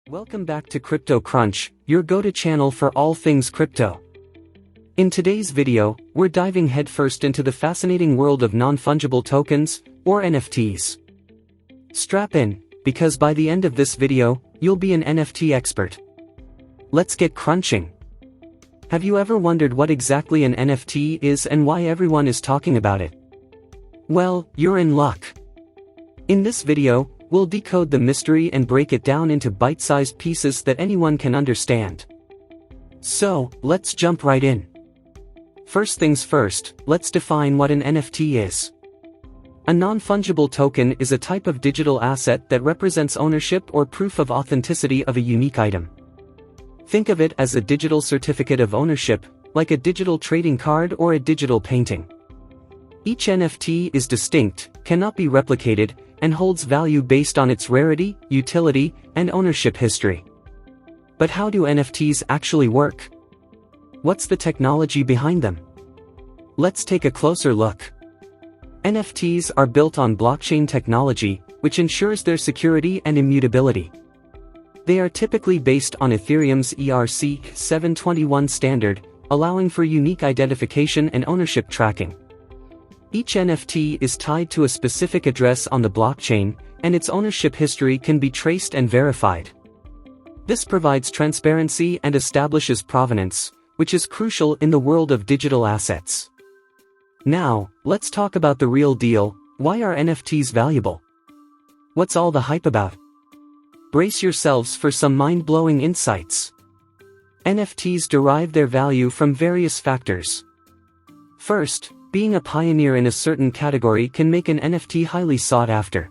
Welcome back to Crypto Crunch, your go-to channel for all things crypto. In today's video, we're diving headfirst into the fascinating world of non-fungible tokens, or NFTs. Strap in, because by the end of this video, you'll be an NFT expert. Let's get crunching. Have you ever wondered what exactly an NFT is and why everyone is talking about it? Well, you're in luck. In this video, we'll decode the mystery and break it down into bite-sized pieces that anyone can understand. So, let's jump right in. First things first, let's define what an NFT is. A non-fungible token is a type of digital asset that represents ownership or proof of authenticity of a unique item. Think of it as a digital certificate of ownership, like a digital trading card or a digital painting. Each NFT is distinct, cannot be replicated, and holds value based on its rarity, utility, and ownership history. But how do NFTs actually work? What's the technology behind them? Let's take a closer look. NFTs are built on blockchain technology, which ensures their security and immutability. They are typically based on Ethereum's ERC-721 standard, allowing for unique identification and ownership tracking. Each NFT is tied to a specific address on the blockchain, and its ownership history can be traced and verified. This provides transparency and establishes provenance, which is crucial in the world of digital assets. Now, let's talk about the real deal. Why are NFTs valuable? What's all the hype about? Brace yourselves for some mind-blowing insights. NFTs derive their value from various factors. First, being a pioneer in a certain category can make an NFT highly sought after.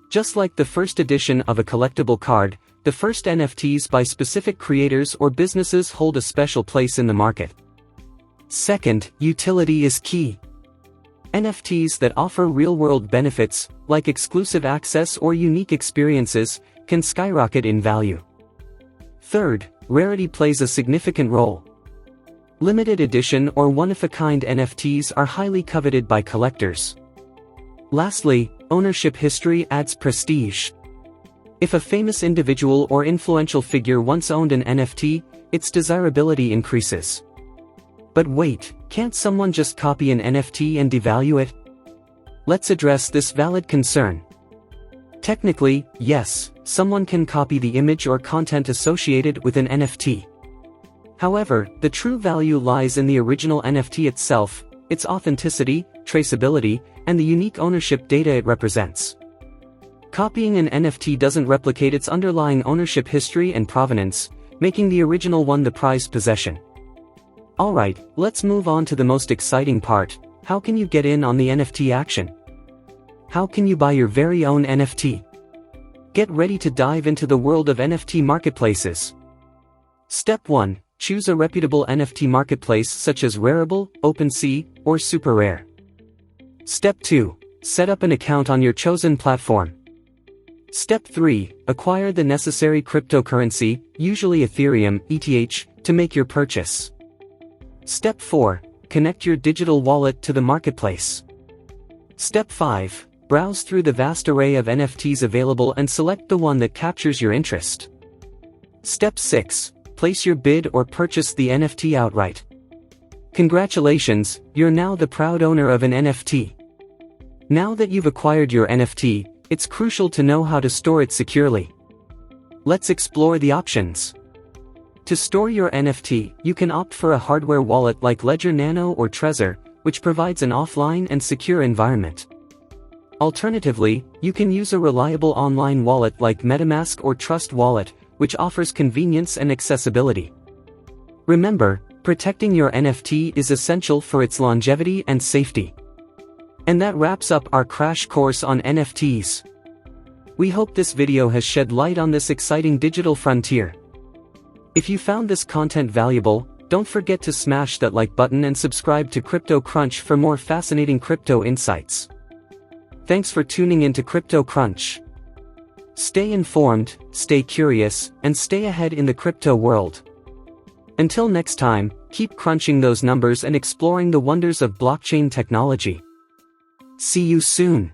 Just like the first edition of a collectible card, the first NFTs by specific creators or businesses hold a special place in the market. Second, utility is key. NFTs that offer real-world benefits, like exclusive access or unique experiences, can skyrocket in value. Third, rarity plays a significant role. Limited edition or one-of-a-kind NFTs are highly coveted by collectors. Lastly, ownership history adds prestige. If a famous individual or influential figure once owned an NFT, its desirability increases. But wait, can't someone just copy an NFT and devalue it? Let's address this valid concern. Technically, yes, someone can copy the image or content associated with an NFT. However, the true value lies in the original NFT itself, its authenticity, traceability, and the unique ownership data it represents. Copying an NFT doesn't replicate its underlying ownership history and provenance, making the original one the prized possession. Alright, let's move on to the most exciting part. How can you get in on the NFT action? How can you buy your very own NFT? Get ready to dive into the world of NFT marketplaces. Step 1. Choose a reputable NFT marketplace such as Rarible, OpenSea, or SuperRare. Step 2. Set up an account on your chosen platform. Step 3. Acquire the necessary cryptocurrency, usually Ethereum, ETH, to make your purchase. Step 4. Connect your digital wallet to the marketplace. Step 5. Browse through the vast array of NFTs available and select the one that captures your interest. Step 6. Place your bid or purchase the NFT outright. Congratulations, you're now the proud owner of an NFT. Now that you've acquired your NFT, it's crucial to know how to store it securely. Let's explore the options. To store your NFT, you can opt for a hardware wallet like Ledger Nano or Trezor, which provides an offline and secure environment. Alternatively, you can use a reliable online wallet like MetaMask or Trust Wallet, which offers convenience and accessibility. Remember, protecting your NFT is essential for its longevity and safety. And that wraps up our crash course on NFTs. We hope this video has shed light on this exciting digital frontier. If you found this content valuable, don't forget to smash that like button and subscribe to Crypto Crunch for more fascinating crypto insights. Thanks for tuning into Crypto Crunch. Stay informed, stay curious, and stay ahead in the crypto world. Until next time, keep crunching those numbers and exploring the wonders of blockchain technology. See you soon.